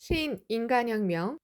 신인간혁명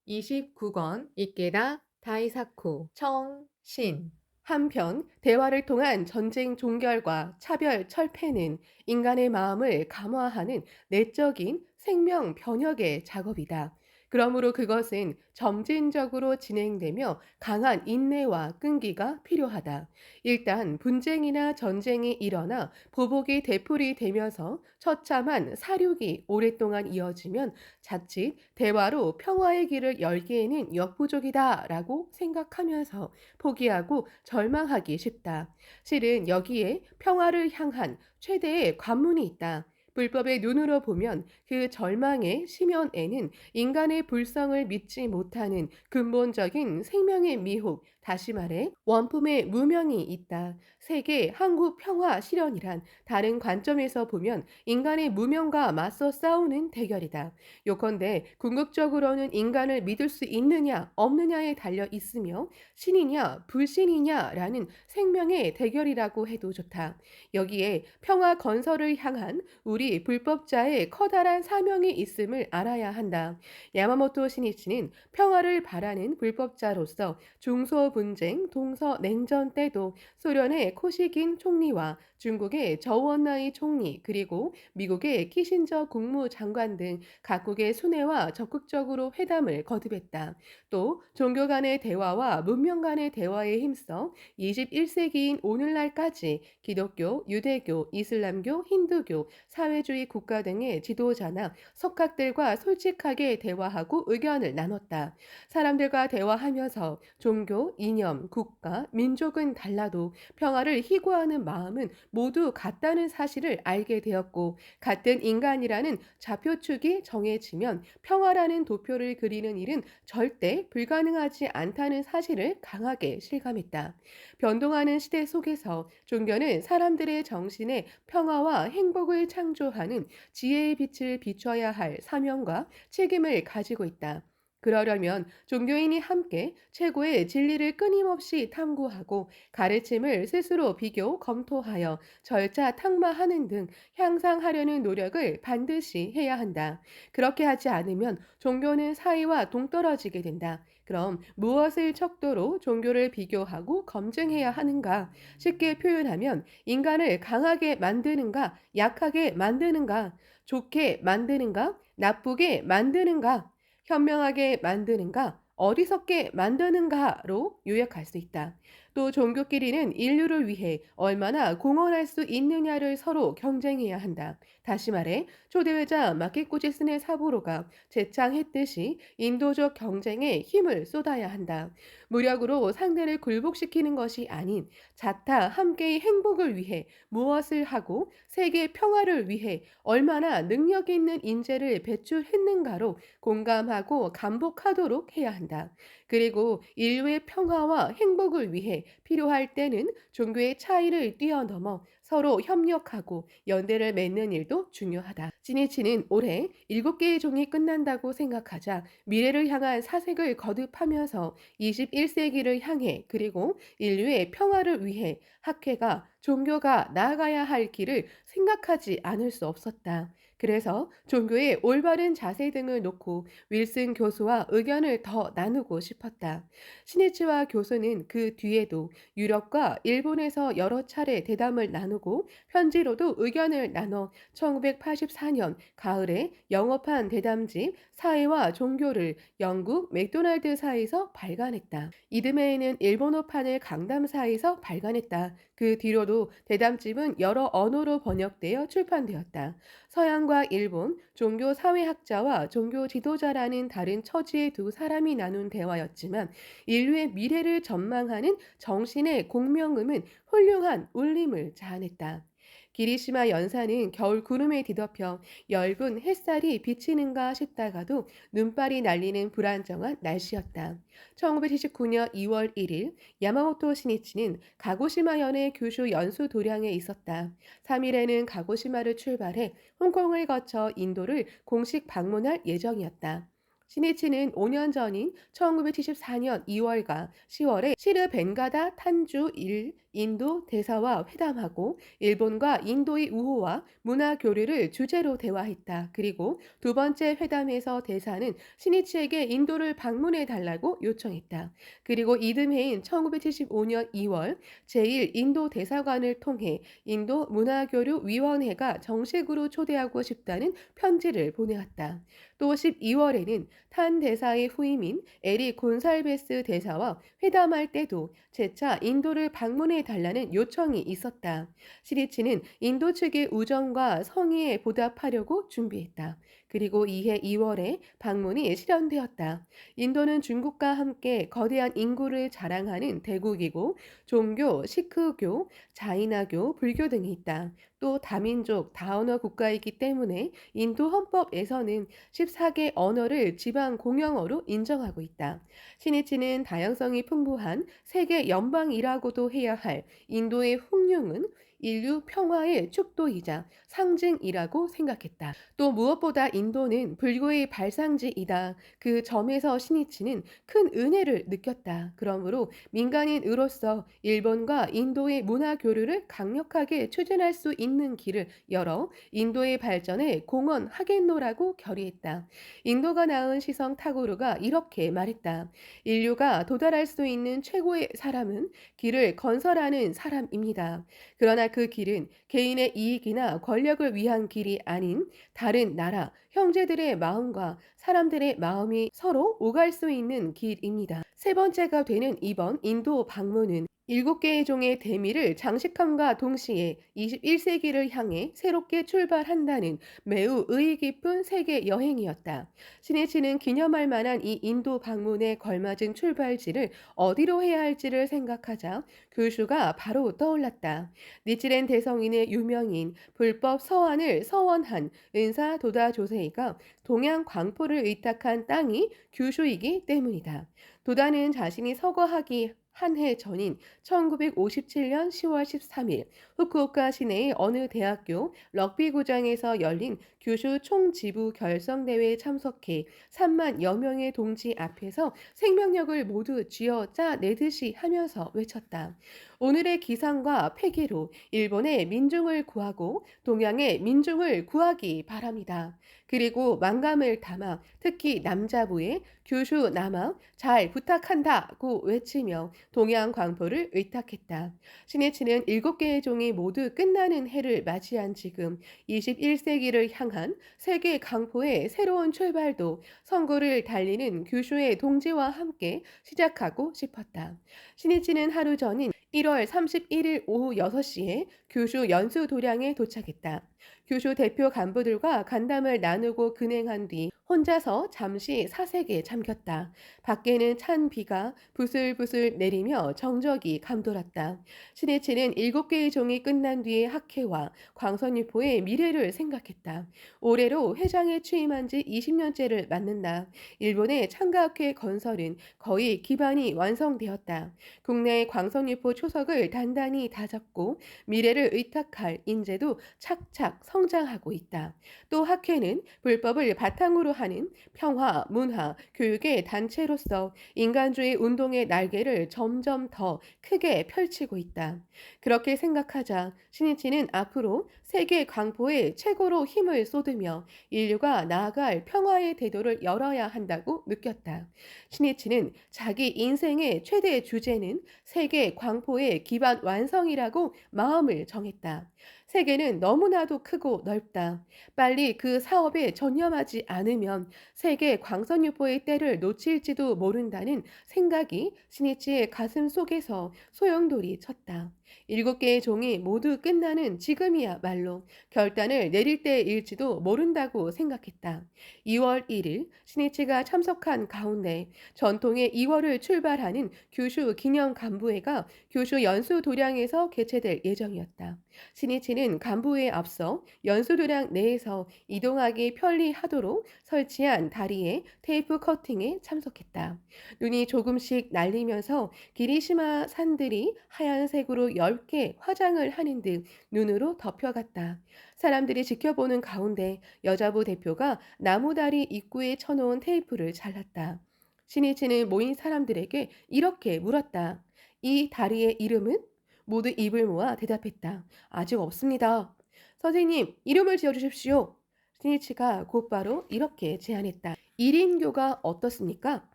29권 이케다 다이사쿠 청신. 한편 대화를 통한 전쟁 종결과 차별 철폐는 인간의 마음을 감화하는 내적인 생명 변혁의 작업이다. 그러므로 그것은 점진적으로 진행되며 강한 인내와 끈기가 필요하다. 일단 분쟁이나 전쟁이 일어나 보복이 되풀이되면서 처참한 사륙이 오랫동안 이어지면 자칫 대화로 평화의 길을 열기에는 역부족이다라고 생각하면서 포기하고 절망하기 쉽다. 실은 여기에 평화를 향한 최대의 관문이 있다. 불법의 눈으로 보면 그 절망의 심연에는 인간의 불성을 믿지 못하는 근본적인 생명의 미혹, 다시 말해 원품의 무명이 있다. 세계 한국 평화 실현이란 다른 관점에서 보면 인간의 무명과 맞서 싸우는 대결이다. 요컨대 궁극적으로는 인간을 믿을 수 있느냐 없느냐에 달려 있으며 신이냐 불신이냐라는 생명의 대결이라고 해도 좋다. 여기에 평화 건설을 향한 우리 불법자의 커다란 사명이 있음을 알아야 한다. 야마모토 시니치는 평화를 바라는 불법자로서 중소분쟁, 동서냉전 때도 소련의 코시긴 총리와 중국의 저우언나이 총리 그리고 미국의 키신저 국무장관 등 각국의 순회와 적극적으로 회담을 거듭했다. 또 종교 간의 대화와 문명 간의 대화에 힘써 21세기인 오늘날까지 기독교, 유대교, 이슬람교, 힌두교, 사회주의 국가 등의 지도자나 석학들과 솔직하게 대화하고 의견을 나눴다. 사람들과 대화하면서 종교, 이념, 국가, 민족은 달라도 평화를 희구하는 마음은 모두 같다는 사실을 알게 되었고 같은 인간이라는 좌표축이 정해지면 평화라는 도표를 그리는 일은 절대 불가능하지 않다는 사실을 강하게 실감했다. 변동하는 시대 속에서 종교는 사람들의 정신에 평화와 행복을 창조하는 지혜의 빛을 비춰야 할 사명과 책임을 가지고 있다. 그러려면 종교인이 함께 최고의 진리를 끊임없이 탐구하고 가르침을 스스로 비교, 검토하여 절차 탁마하는 등 향상하려는 노력을 반드시 해야 한다. 그렇게 하지 않으면 종교는 사회와 동떨어지게 된다. 그럼 무엇을 척도로 종교를 비교하고 검증해야 하는가? 쉽게 표현하면 인간을 강하게 만드는가, 약하게 만드는가, 좋게 만드는가, 나쁘게 만드는가, 현명하게 만드는가, 어리석게 만드는가로 요약할 수 있다. 또 종교끼리는 인류를 위해 얼마나 공헌할 수 있느냐를 서로 경쟁해야 한다. 다시 말해 초대회자 마키코지스네 사부로가 제창했듯이 인도적 경쟁에 힘을 쏟아야 한다. 무력으로 상대를 굴복시키는 것이 아닌 자타 함께의 행복을 위해 무엇을 하고 세계 평화를 위해 얼마나 능력 있는 인재를 배출했는가로 공감하고 감복하도록 해야 한다. 그리고 인류의 평화와 행복을 위해 필요할 때는 종교의 차이를 뛰어넘어 서로 협력하고 연대를 맺는 일도 중요하다. 시니치는 올해 7개의 종이 끝난다고 생각하자 미래를 향한 사색을 거듭하면서 21세기를 향해 그리고 인류의 평화를 위해 학회가 종교가 나아가야 할 길을 생각하지 않을 수 없었다. 그래서 종교의 올바른 자세 등을 놓고 윌슨 교수와 의견을 더 나누고 싶었다. 시니치와 교수는 그 뒤에도 유럽과 일본에서 여러 차례 대담을 나누고 편지로도 의견을 나눠 1984년 가을에 영업한 대담집 사회와 종교를 영국 맥도날드사에서 발간했다. 이듬해에는 일본어판을 강담사에서 발간했다. 그 뒤로도 대담집은 여러 언어로 번역되어 출판되었다. 서양과 일본, 종교 사회학자와 종교 지도자라는 다른 처지의 두 사람이 나눈 대화였지만 인류의 미래를 전망하는 정신의 공명음은 훌륭한 울림을 자아냈다. 기리시마 연사는 겨울 구름에 뒤덮여 엷은 햇살이 비치는가 싶다가도 눈발이 날리는 불안정한 날씨였다. 1979년 2월 1일 야마모토 시니치는 가고시마현의 규슈 연수 도량에 있었다. 3일에는 가고시마를 출발해 홍콩을 거쳐 인도를 공식 방문할 예정이었다. 시니치는 5년 전인 1974년 2월과 10월에 시르 벤가다 탄주 일 인도 대사와 회담하고 일본과 인도의 우호와 문화 교류를 주제로 대화했다. 그리고 두 번째 회담에서 대사는 시니치에게 인도를 방문해 달라고 요청했다. 그리고 이듬해인 1975년 2월 제1 인도 대사관을 통해 인도 문화교류위원회가 정식으로 초대하고 싶다는 편지를 보내왔다. 또 12월에는 탄 대사의 후임인 에리 곤살베스 대사와 회담할 때도 재차 인도를 방문해 달라는 요청이 있었다. 시리치는 인도 측의 우정과 성의에 보답하려고 준비했다. 그리고 이해 2월에 방문이 실현되었다. 인도는 중국과 함께 거대한 인구를 자랑하는 대국이고 종교, 시크교, 자이나교, 불교 등이 있다. 또 다민족, 다언어 국가이기 때문에 인도 헌법에서는 14개 언어를 지방 공용어로 인정하고 있다. 시니치는 다양성이 풍부한 세계 연방이라고도 해야 할 인도의 흉흉은 인류 평화의 축도이자 상징이라고 생각했다. 또 무엇보다 인도는 불교의 발상지이다. 그 점에서 시니치는 큰 은혜를 느꼈다. 그러므로 민간인으로서 일본과 인도의 문화 교류를 강력하게 추진할 수 있는 길을 열어 인도의 발전에 공헌하겠노라고 결의했다. 인도가 낳은 시성 타고르가 이렇게 말했다. 인류가 도달할 수 있는 최고의 사람은 길을 건설하는 사람입니다. 그러나 그 길은 개인의 이익이나 권력을 위한 길이 아닌 다른 나라, 형제들의 마음과 사람들의 마음이 서로 오갈 수 있는 길입니다. 세 번째가 되는 이번 인도 방문은 7개의 종의 대미를 장식함과 동시에 21세기를 향해 새롭게 출발한다는 매우 의의 깊은 세계 여행이었다. 신해치는 기념할 만한 이 인도 방문에 걸맞은 출발지를 어디로 해야 할지를 생각하자 교슈가 바로 떠올랐다. 니치렌 대성인의 유명인 불법 서환을 서원한 은사 도다 조세이가 동양 광포를 의탁한 땅이 규슈이기 때문이다. 도다는 자신이 서거하기 한 해 전인 1957년 10월 13일 후쿠오카 시내의 어느 대학교 럭비구장에서 열린 규슈 총지부 결성대회에 참석해 3만여 명의 동지 앞에서 생명력을 모두 쥐어 짜내듯이 하면서 외쳤다. 오늘의 기상과 폐기로 일본의 민중을 구하고 동양의 민중을 구하기 바랍니다. 그리고 만감을 담아 특히 남자부에 규슈 남아 잘 부탁한다고 외치며 동양 광포를 의탁했다. 시네치는 7개의 종이 모두 끝나는 해를 맞이한 지금 21세기를 향한 세계 강포의 새로운 출발도 선구를 달리는 규슈의 동지와 함께 시작하고 싶었다. 시네치는 하루 전인 1월 31일 오후 6시에 규슈 연수 도량에 도착했다. 규슈 대표 간부들과 간담을 나누고 근행한 뒤 혼자서 잠시 사색에 잠겼다. 밖에는 찬 비가 부슬부슬 내리며 정적이 감돌았다. 시네치는 7개의 종이 끝난 뒤의 학회와 광선유포의 미래를 생각했다. 올해로 회장에 취임한 지 20년째를 맞는다. 일본의 창가학회 건설은 거의 기반이 완성되었다. 국내 광선유포 초석을 단단히 다잡고 미래를 의탁할 인재도 착착 성장하고 있다. 또 학회는 불법을 바탕으로 하는 평화, 문화, 교육의 단체로서 인간주의 운동의 날개를 점점 더 크게 펼치고 있다. 그렇게 생각하자 신이치는 앞으로 세계 광포에 최고로 힘을 쏟으며 인류가 나아갈 평화의 대도를 열어야 한다고 느꼈다. 신이치는 자기 인생의 최대 주제는 세계 광포의 기반 완성이라고 마음을 정했다. 세계는 너무나도 크고 넓다. 빨리 그 사업에 전념하지 않으면 세계 광선유포의 때를 놓칠지도 모른다는 생각이 시니치의 가슴 속에서 소용돌이 쳤다. 7개의 종이 모두 끝나는 지금이야말로 결단을 내릴 때일지도 모른다고 생각했다. 2월 1일 시니치가 참석한 가운데 전통의 2월을 출발하는 규슈 기념 간부회가 규슈 연수 도량에서 개최될 예정이었다. 시니치는 간부회에 앞서 연수 도량 내에서 이동하기 편리하도록 설치한 다리에 테이프 커팅에 참석했다. 눈이 조금씩 날리면서 기리시마 산들이 하얀색으로 엷게 화장을 하는 듯 눈으로 덮여갔다. 사람들이 지켜보는 가운데 여자부 대표가 나무다리 입구에 쳐놓은 테이프를 잘랐다. 신이치는 모인 사람들에게 이렇게 물었다. 이 다리의 이름은? 모두 입을 모아 대답했다. 아직 없습니다. 선생님, 이름을 지어주십시오. 스니치가 곧바로 이렇게 제안했다. 1인교가 어떻습니까?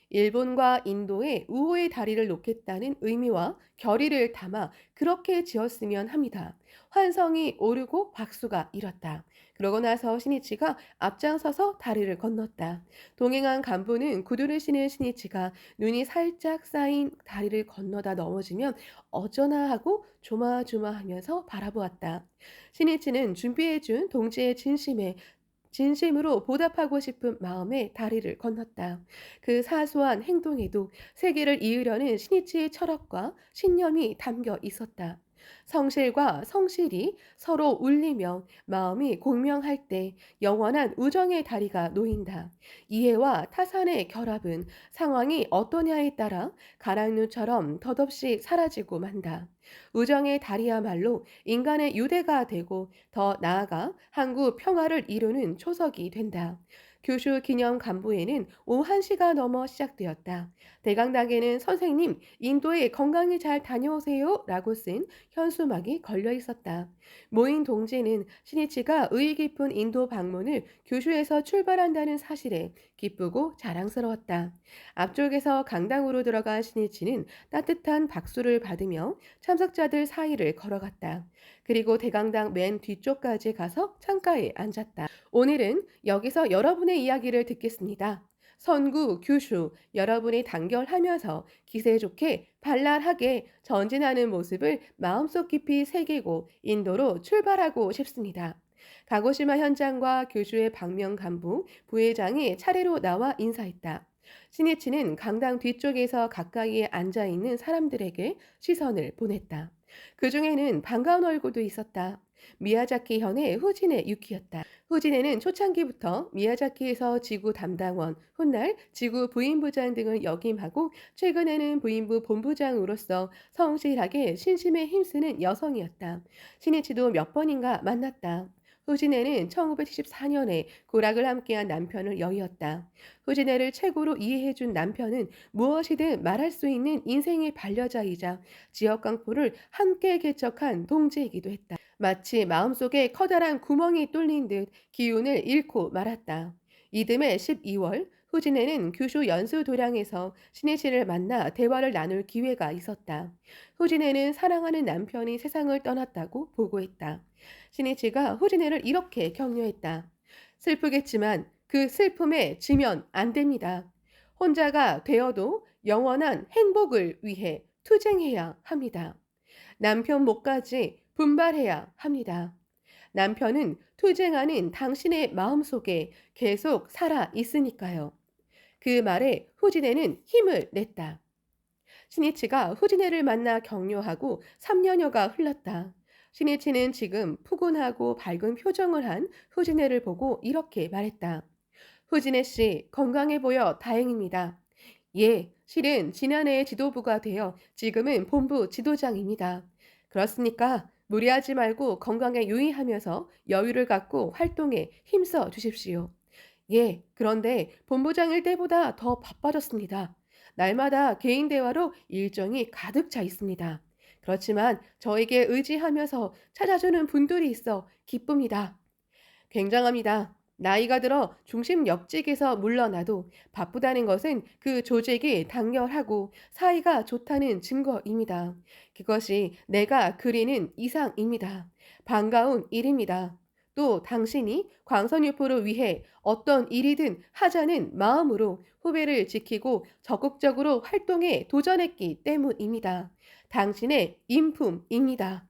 일본과 인도에 우호의 다리를 놓겠다는 의미와 결의를 담아 그렇게 지었으면 합니다. 환성이 오르고 박수가 일었다. 그러고 나서 신이치가 앞장서서 다리를 건넜다. 동행한 간부는 구두를 신은 신이치가 눈이 살짝 쌓인 다리를 건너다 넘어지면 어쩌나 하고 조마조마하면서 바라보았다. 신이치는 준비해준 동지의 진심으로 보답하고 싶은 마음에 다리를 건넜다. 그 사소한 행동에도 세계를 이으려는 신이치의 철학과 신념이 담겨 있었다. 성실과 성실이 서로 울리며 마음이 공명할 때 영원한 우정의 다리가 놓인다. 이해와 타산의 결합은 상황이 어떠냐에 따라 가랑류처럼 덧없이 사라지고 만다. 우정의 다리야말로 인간의 유대가 되고 더 나아가 항구 평화를 이루는 초석이 된다. 교수 기념 간부회는 오후 1시가 넘어 시작되었다. 대강당에는 선생님, 인도에 건강히 잘 다녀오세요 라고 쓴 현수막이 걸려 있었다. 모인 동지는 신이치가 의의 깊은 인도 방문을 교수에서 출발한다는 사실에 기쁘고 자랑스러웠다. 앞쪽에서 강당으로 들어간 신이치는 따뜻한 박수를 받으며 참석자들 사이를 걸어갔다. 그리고 대강당 맨 뒤쪽까지 가서 창가에 앉았다. 오늘은 여기서 여러분의 이야기를 듣겠습니다. 선구, 규슈, 여러분이 단결하면서 기세 좋게 발랄하게 전진하는 모습을 마음속 깊이 새기고 인도로 출발하고 싶습니다. 가고시마 현장과 교주의 박명 간부, 부회장이 차례로 나와 인사했다. 신이치는 강당 뒤쪽에서 가까이에 앉아 있는 사람들에게 시선을 보냈다. 그 중에는 반가운 얼굴도 있었다. 미야자키 현의 후진의 유키였다. 후진에는 초창기부터 미야자키에서 지구 담당원, 훗날 지구 부임부장 등을 역임하고 최근에는 부임부 본부장으로서 성실하게 신심에 힘쓰는 여성이었다. 신이치도 몇 번인가 만났다. 후진에는 1974년에 고락을 함께한 남편을 여의었다. 후진애를 최고로 이해해준 남편은 무엇이든 말할 수 있는 인생의 반려자이자 지역 강포를 함께 개척한 동지이기도 했다. 마치 마음속에 커다란 구멍이 뚫린 듯 기운을 잃고 말았다. 이듬해 12월 후진에는 규슈 연수 도량에서 신혜씨를 만나 대화를 나눌 기회가 있었다. 후진에는 사랑하는 남편이 세상을 떠났다고 보고했다. 신혜씨가 후진애를 이렇게 격려했다. 슬프겠지만 그 슬픔에 지면 안 됩니다. 혼자가 되어도 영원한 행복을 위해 투쟁해야 합니다. 남편 목까지 분발해야 합니다. 남편은 투쟁하는 당신의 마음속에 계속 살아 있으니까요. 그 말에 후진애는 힘을 냈다. 신이치가 후진애를 만나 격려하고 3년여가 흘렀다. 신이치는 지금 푸근하고 밝은 표정을 한 후진애를 보고 이렇게 말했다. 후진애 씨, 건강해 보여 다행입니다. 예, 실은 지난해 지도부가 되어 지금은 본부 지도장입니다. 그렇습니까? 무리하지 말고 건강에 유의하면서 여유를 갖고 활동에 힘써 주십시오. 예, 그런데 본부장일 때보다 더 바빠졌습니다. 날마다 개인 대화로 일정이 가득 차 있습니다. 그렇지만 저에게 의지하면서 찾아주는 분들이 있어 기쁩니다. 굉장합니다. 나이가 들어 중심 역직에서 물러나도 바쁘다는 것은 그 조직이 단결하고 사이가 좋다는 증거입니다. 그것이 내가 그리는 이상입니다. 반가운 일입니다. 또 당신이 광선유포를 위해 어떤 일이든 하자는 마음으로 후배를 지키고 적극적으로 활동에 도전했기 때문입니다. 당신의 인품입니다.